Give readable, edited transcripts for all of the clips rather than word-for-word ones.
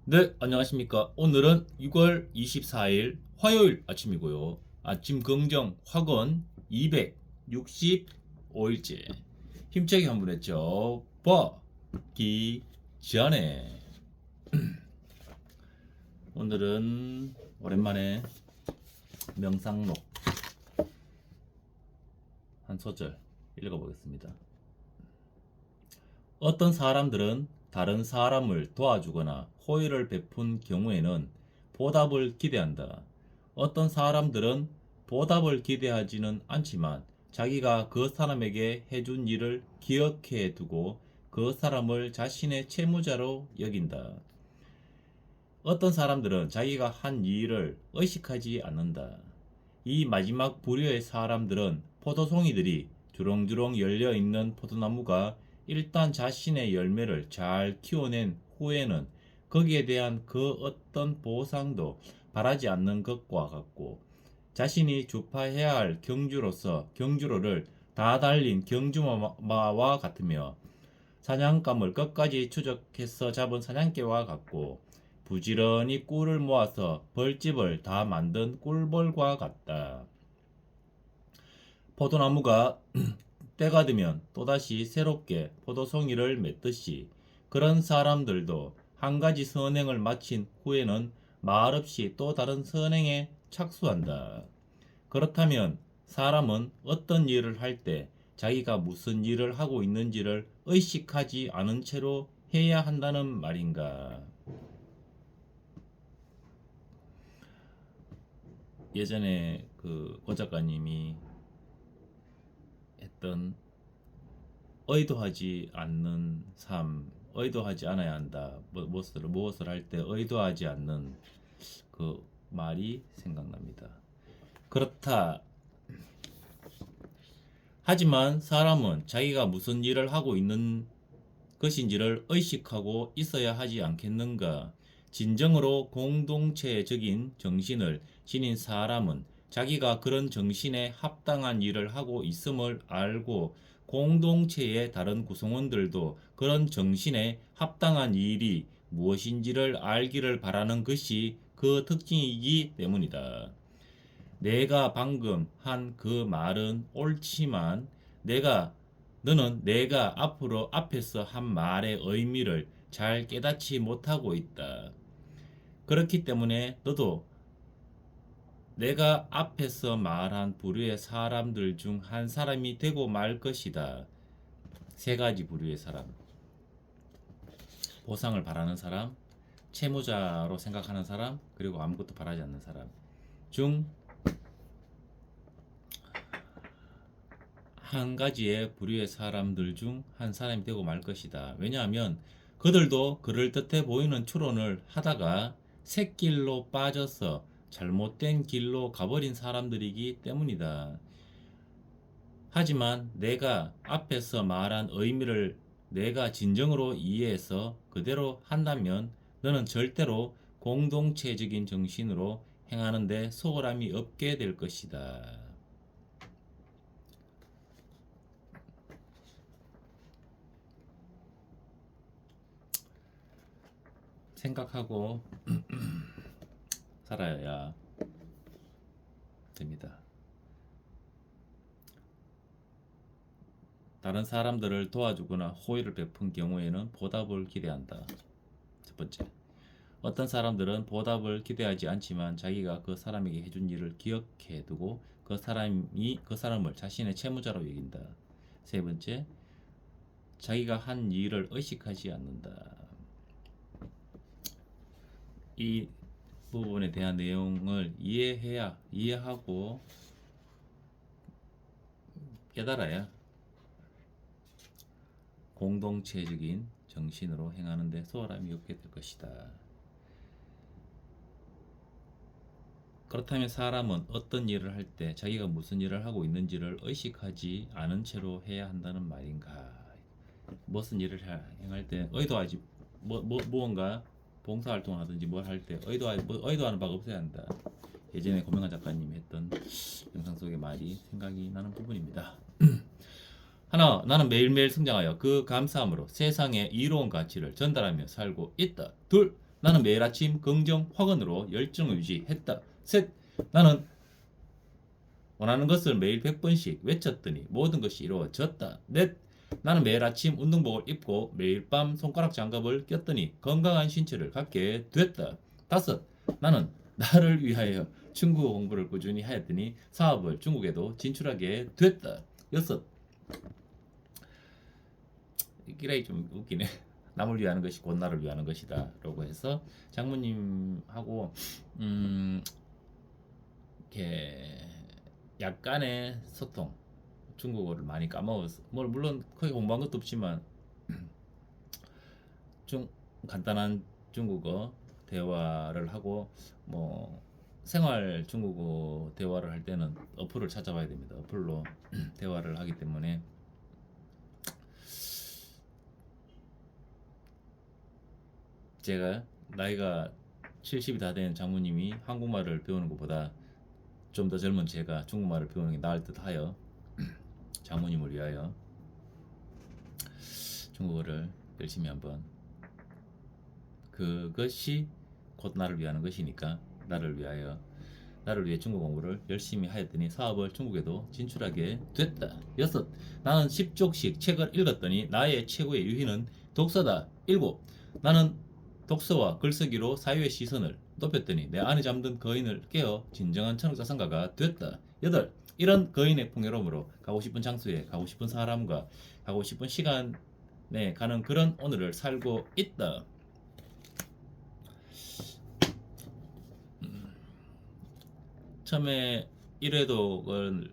네, 안녕하십니까. 오늘은 6월 24일 화요일 아침이고요. 아침 긍정 확언 265일째. 힘차게 한번 했죠. 기 전에. 오늘은 오랜만에 명상록 한 소절 읽어보겠습니다. 어떤 사람들은 다른 사람을 도와주거나 호의를 베푼 경우에는 보답을 기대한다. 어떤 사람들은 보답을 기대하지는 않지만 자기가 그 사람에게 해준 일을 기억해 두고 그 사람을 자신의 채무자로 여긴다. 어떤 사람들은 자기가 한 일을 의식하지 않는다. 이 마지막 부류의 사람들은 포도송이들이 주렁주렁 열려 있는 포도나무가 일단 자신의 열매를 잘 키워낸 후에는 거기에 대한 그 어떤 보상도 바라지 않는 것과 같고, 자신이 주파해야 할 경주로서 경주로를 다 달린 경주마와 같으며, 사냥감을 끝까지 추적해서 잡은 사냥개와 같고, 부지런히 꿀을 모아서 벌집을 다 만든 꿀벌과 같다. 포도나무가 때가 되면 또다시 새롭게 포도송이를 맺듯이, 그런 사람들도 한 가지 선행을 마친 후에는 말없이 또 다른 선행에 착수한다. 그렇다면 사람은 어떤 일을 할 때 자기가 무슨 일을 하고 있는지를 의식하지 않은 채로 해야 한다는 말인가? 예전에 고 작가님이 했던 의도하지 않는 삶, 의도하지 않아야 한다. 무엇을 할 때 의도하지 않는 그 말이 생각납니다. 그렇다. 하지만 사람은 자기가 무슨 일을 하고 있는 것인지를 의식하고 있어야 하지 않겠는가? 진정으로 공동체적인 정신을 지닌 사람은 자기가 그런 정신에 합당한 일을 하고 있음을 알고, 공동체의 다른 구성원들도 그런 정신에 합당한 일이 무엇인지를 알기를 바라는 것이 그 특징이기 때문이다. 내가 방금 한 그 말은 옳지만, 너는 내가 앞에서 한 말의 의미를 잘 깨닫지 못하고 있다. 그렇기 때문에 너도 내가 앞에서 말한 부류의 사람들 중 한 사람이 되고 말 것이다. 세 가지 부류의 사람. 보상을 바라는 사람, 채무자로 생각하는 사람, 그리고 아무것도 바라지 않는 사람 중 한 가지의 부류의 사람들 중 한 사람이 되고 말 것이다. 왜냐하면 그들도 그럴듯해 보이는 추론을 하다가 샛길로 빠져서 잘못된 길로 가버린 사람들이기 때문이다. 하지만 내가 앞에서 말한 의미를 내가 진정으로 이해해서 그대로 한다면 너는 절대로 공동체적인 정신으로 행하는데 소홀함이 없게 될 것이다. 생각하고 살아야 됩니다. 다른 사람들을 도와주거나 호의를 베푼 경우에는 보답을 기대한다. 첫 번째, 어떤 사람들은 보답을 기대하지 않지만 자기가 그 사람에게 해준 일을 기억해 두고 그 사람을 자신의 채무자로 여긴다. 세 번째, 자기가 한 일을 의식하지 않는다. 이 부분에 대한 내용을 이해하고 깨달아야 공동체적인 정신으로 행하는 데 소홀함이 없게 될 것이다. 그렇다면 사람은 어떤 일을 할 때 자기가 무슨 일을 하고 있는지를 의식하지 않은 채로 해야 한다는 말인가? 무슨 일을 행할 때 의도하지 무언가 봉사활동을 하든지 뭘 할 때 의도하는 바가 없어야 한다. 예전에 고명환 작가님이 했던 영상 속의 말이 생각이 나는 부분입니다. 하나, 나는 매일매일 성장하여 그 감사함으로 세상에 이로운 가치를 전달하며 살고 있다. 둘, 나는 매일 아침 긍정 확언으로 열정을 유지했다. 셋. 나는 원하는 것을 매일 100번씩 외쳤더니 모든 것이 이루어졌다. 넷. 나는 매일 아침 운동복을 입고 매일 밤 손가락 장갑을 꼈더니 건강한 신체를 갖게 됐다. 다섯. 나는 나를 위하여 중국어 공부를 꾸준히 하였더니 사업을 중국에도 진출하게 됐다. 여섯. 이게 좀 웃기네. 남을 위하는 것이 곧 나를 위하는 것이다 라고 해서 장모님하고 이렇게 약간의 소통, 중국어를 많이 까먹어서 물론 크게 공부한 것도 없지만 좀 간단한 중국어 대화를 하고 뭐 생활 중국어 대화를 할 때는 어플을 찾아봐야 됩니다. 어플로 대화를 하기 때문에 제가 나이가 70이 다 된 장모님이 한국말을 배우는 것보다 좀 더 젊은 제가 중국말을 배우는 게 나을 듯 하여 장모님을 위하여 중국어를 열심히 한번, 그것이 곧 나를 위하는 것이니까 나를 위해 중국 공부를 열심히 하였더니 사업을 중국에도 진출하게 됐다. 여섯. 나는 10쪽씩 책을 읽었더니 나의 최고의 유희는 독서다. 일곱. 나는 독서와 글쓰기로 사회의 시선을 높였더니 내 안에 잠든 거인을 깨어 진정한 천흑자산가가 됐다. 여덟. 이런 거인의 풍요로움으로 가고 싶은 장소에 가고 싶은 사람과 가고 싶은 시간에 가는 그런 오늘을 살고 있다. 처음에 일회독을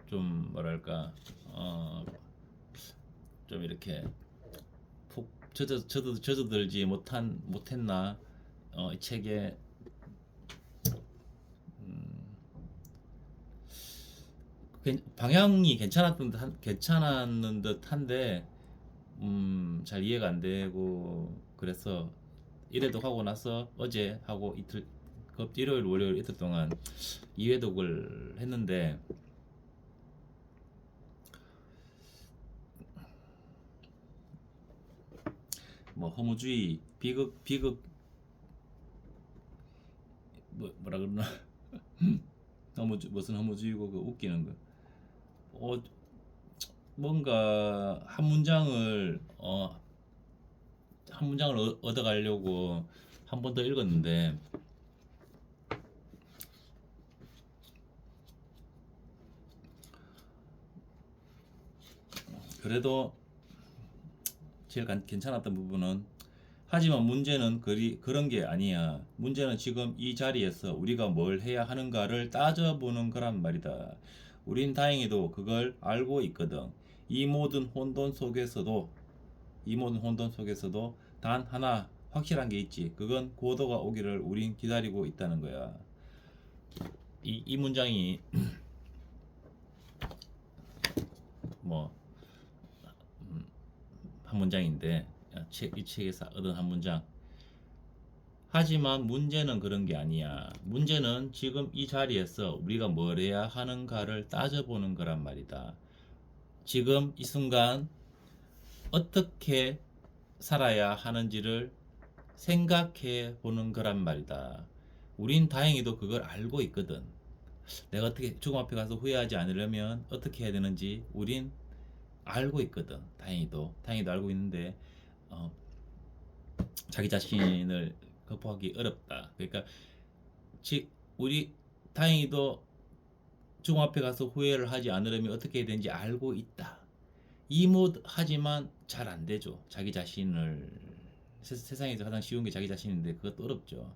좀 뭐랄까 좀 이렇게 푹 젖어들지 못했나, 이 책에 방향이 괜찮았는 듯한데 잘 이해가 안 되고, 그래서 일회독 하고 나서 어제 하고 이틀, 일요일 월요일 이틀 동안 2회독을 했는데 뭐 허무주의, 비극 뭐라 그러나 무슨 허무주의고 그 웃기는 거. 뭔가 한 문장을 얻어가려고 한 번 더 읽었는데 그래도 제일 괜찮았던 부분은, 하지만 문제는 그런 게 아니야. 문제는 지금 이 자리에서 우리가 뭘 해야 하는가를 따져보는 거란 말이다. 우린 다행히도 그걸 알고 있거든. 이 모든 혼돈 속에서도 단 하나 확실한 게 있지. 그건 고도가 오기를 우린 기다리고 있다는 거야. 이 문장이 뭐 한 문장인데, 이 책에서 얻은 한 문장. 하지만 문제는 그런 게 아니야. 문제는 지금 이 자리에서 우리가 뭘 해야 하는가를 따져보는 거란 말이다. 지금 이 순간 어떻게 살아야 하는지를 생각해 보는 거란 말이다. 우린 다행히도 그걸 알고 있거든. 내가 어떻게 죽음 앞에 가서 후회하지 않으려면 어떻게 해야 되는지 우린 알고 있거든. 다행히도 알고 있는데 자기 자신을 극복하기 어렵다. 그러니까 우리 다행히도 죽음 앞에 가서 후회를 하지 않으려면 어떻게 해야 되는지 알고 있다. 하지만 잘 안 되죠. 자기 자신을, 세상에서 가장 쉬운 게 자기 자신인데 그것도 어렵죠.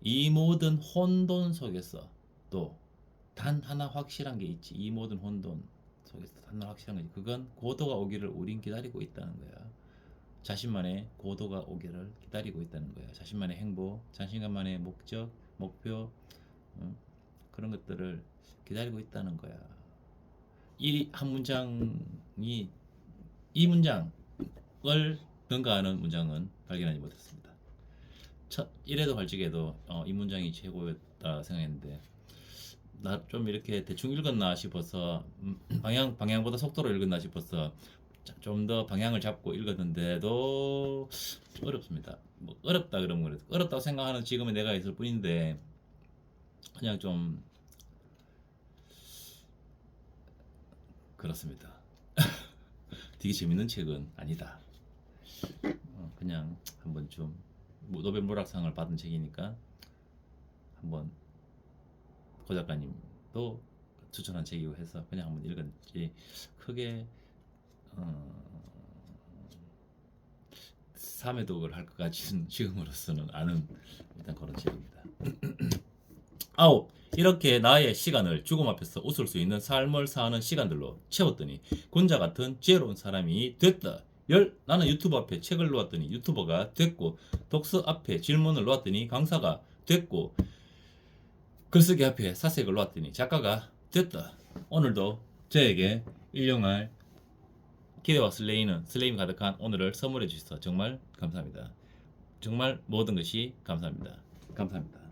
이 모든 혼돈 속에서 또 단 하나 확실한 게 있지. 이 모든 혼돈 속에서 단 하나 확실한 거지. 그건 고도가 오기를 우린 기다리고 있다는 거야. 자신만의 고도가 오기를 기다리고 있다는 거야. 자신만의 행복, 자신만의 목적, 목표, 그런 것들을 기다리고 있다는 거야. 이 한 문장이, 이 문장을 능가하는 문장은 발견하지 못했습니다. 이래도 발직에도 이 문장이 최고였다 생각했는데, 나 좀 이렇게 대충 읽었나 싶어서 방향보다 속도로 읽었나 싶어서 좀 더 방향을 잡고 읽었는데도 어렵습니다. 뭐 어렵다 그러면 그래도 어렵다고 생각하는 지금의 내가 있을 뿐인데 그냥 좀 그렇습니다. 되게 재밌는 책은 아니다. 그냥 한번 좀 노벨 문학상을 받은 책이니까 한번 고 작가님도 추천한 책이고 해서 그냥 한번 읽었지 크게 삼회독을 할 것 같지는 지금으로서는 않은 일단 그런 책입니다. 아홉, 이렇게 나의 시간을 죽음 앞에서 웃을 수 있는 삶을 사는 시간들로 채웠더니 군자 같은 지혜로운 사람이 됐다. 열, 나는 유튜브 앞에 책을 놓았더니 유튜버가 됐고, 독서 앞에 질문을 놓았더니 강사가 됐고, 글쓰기 앞에 사색을 놓았더니 작가가 됐다. 오늘도 저에게 일용할 기대와 슬레임이 가득한 오늘을 선물해 주셔서 정말 감사합니다. 정말 모든 것이 감사합니다. 감사합니다.